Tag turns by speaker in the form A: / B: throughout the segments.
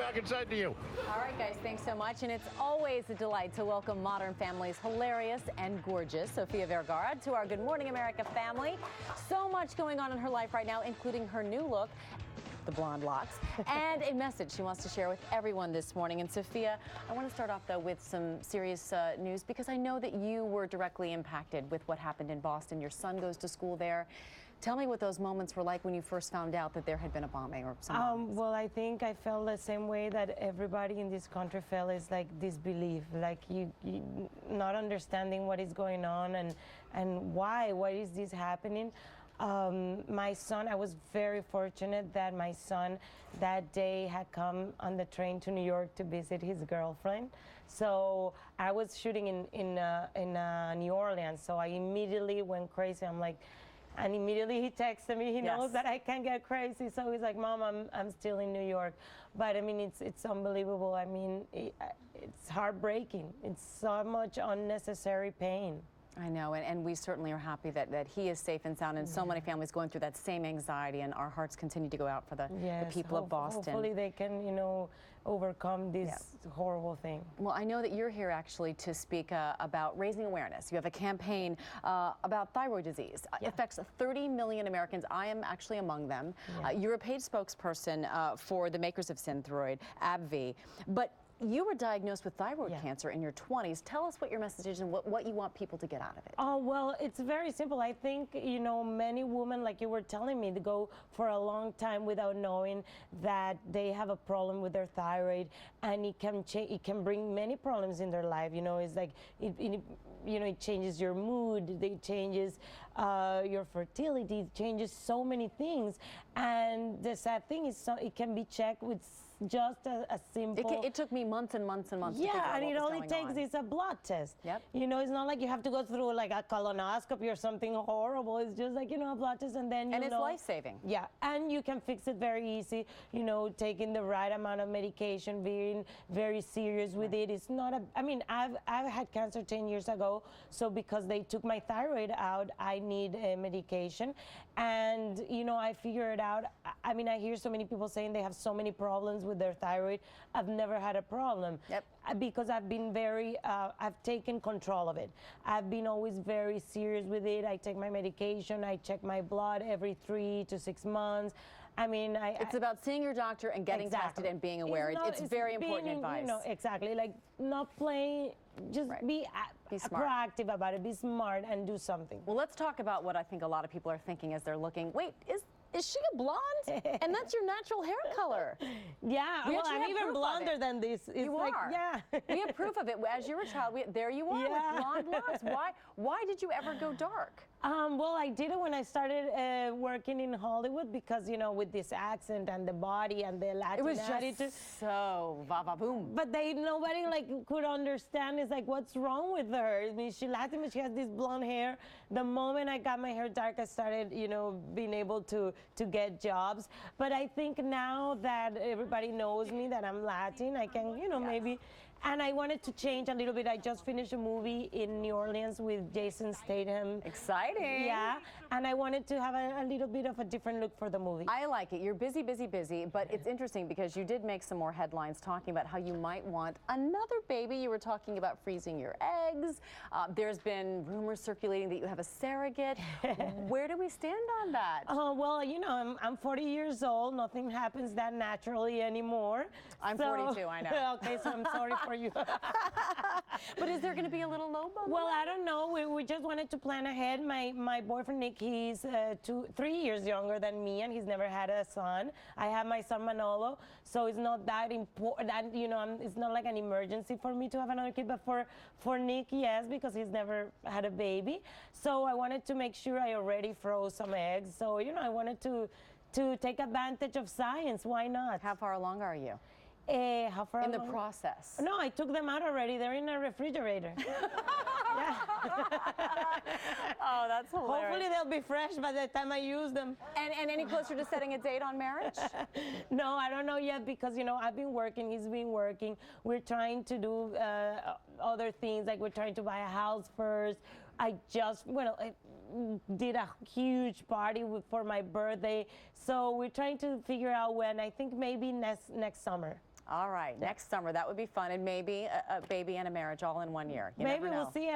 A: back inside to you.
B: All right, guys, thanks so much. And it's always a delight to welcome Modern Family's hilarious and gorgeous Sofia Vergara to our Good Morning America family. So much going on in her life right now, including her new look, the blonde locks, and a message she wants to share with everyone this morning. And Sofia, I want to start off, though, with some serious news, because I know that you were directly impacted with what happened in Boston. Your son goes to school there. Tell me what those moments were like when you first found out that there had been a bombing or something.
C: Well, I think I felt the same way that everybody in this country felt, is like disbelief, like you not understanding what is going on and why is this happening. My son, I was very fortunate that my son that day had come on the train to New York to visit his girlfriend. So I was shooting in New Orleans, so I immediately went crazy. I'm like, and immediately he texted me. He knows that I can get crazy, so he's like, "Mom, I'm still in New York." But I mean, it's unbelievable. I mean, it's heartbreaking. It's so much unnecessary pain.
B: I know, and we certainly are happy that he is safe and sound, and so many families going through that same anxiety, and our hearts continue to go out for the people of Boston.
C: Hopefully they can, overcome this horrible thing.
B: Well, I know that you're here actually to speak about raising awareness. You have a campaign about thyroid disease. It affects 30 million Americans. I am actually among them. You're a paid spokesperson for the makers of Synthroid, AbbVie, but you were diagnosed with thyroid cancer in your 20s. Tell us what your message is and what you want people to get out of it.
C: Oh, well, it's very simple. I think, many women, like you were telling me, to go for a long time without knowing that they have a problem with their thyroid, and it can bring many problems in their life. It's like, it changes your mood, it changes your fertility, it changes so many things. And the sad thing is, it can be checked with just a simple...
B: It took me months and months and months to figure out
C: and
B: what
C: it
B: was
C: only
B: going
C: takes
B: on.
C: is a blood test.
B: Yep.
C: It's not like you have to go through like a colonoscopy or something horrible. It's just like, a blood test, and then
B: it's life-saving.
C: Yeah, and you can fix it very easy, taking the right amount of medication, being very serious with it. It's not I've had cancer 10 years ago, so because they took my thyroid out, I need medication. And, I figured out, I hear so many people saying they have so many problems with their thyroid. I've never had a problem.
B: Yep.
C: Because I've been I've taken control of it. I've been always very serious with it. I take my medication. I check my blood every 3 to 6 months. It's about seeing your doctor and getting tested and being aware. It's very important advice. Exactly. Like, not playing, just be smart. Proactive about it, be smart, and do something.
B: Well, let's talk about what I think a lot of people are thinking as they're looking. Wait, is she a blonde? And that's your natural hair color.
C: Yeah, I'm even blonder than this.
B: You are. Yeah. We have proof of it. As you were a child, there you are with blonde locks. Why did you ever go dark?
C: Well, I did it when I started working in Hollywood, because, with this accent and the body and the Latin attitude.
B: It was just so va-va-boom.
C: But nobody could understand. It's like, what's wrong with her? She's Latin, but she has this blonde hair. The moment I got my hair dark, I started, being able to get jobs. But I think now that everybody knows me, that I'm Latin, I can, maybe... And I wanted to change a little bit. I just finished a movie in New Orleans with Jason Statham.
B: Exciting.
C: Yeah, and I wanted to have a little bit of a different look for the movie.
B: I like it. You're busy, busy, busy, but it's interesting because you did make some more headlines talking about how you might want another baby. You were talking about freezing your eggs. There's been rumors circulating that you have a surrogate. Where do we stand on that?
C: Well, I'm 40 years old. Nothing happens that naturally anymore.
B: I'm 42, I know.
C: Okay, so I'm sorry for you.
B: But is there going to be a little low bump?
C: Well, I don't know. We just wanted to plan ahead. My boyfriend Nick, he's 3 years younger than me, and he's never had a son. I have my son Manolo, so it's not that important. It's not like an emergency for me to have another kid. But for Nick, yes, because he's never had a baby. So I wanted to make sure I already froze some eggs. So I wanted to take advantage of science. Why not?
B: How far along are you?
C: How far
B: in the process?
C: No, I took them out already. They're in a refrigerator.
B: Oh, that's hilarious.
C: Hopefully they'll be fresh by the time I use them.
B: And any closer to setting a date on marriage?
C: No, I don't know yet, because I've been working, he's been working. We're trying to do other things, like we're trying to buy a house first. I did a huge party for my birthday, so we're trying to figure out when. I think maybe next summer.
B: All right, next summer, that would be fun, and maybe a baby and a marriage all in 1 year. You
C: Maybe
B: never know.
C: we'll see.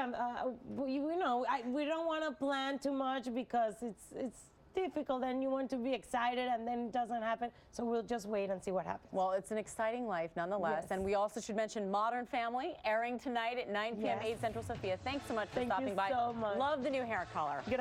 C: We don't want to plan too much because it's difficult, and you want to be excited, and then it doesn't happen. So we'll just wait and see what happens.
B: Well, it's an exciting life nonetheless.
C: Yes.
B: And we also should mention Modern Family, airing tonight at 9 p.m.
C: Yes.
B: 8 Central. Stophia, thanks so much for
C: Thank
B: stopping
C: you
B: by.
C: so much.
B: Love the new hair color.
C: Gracias.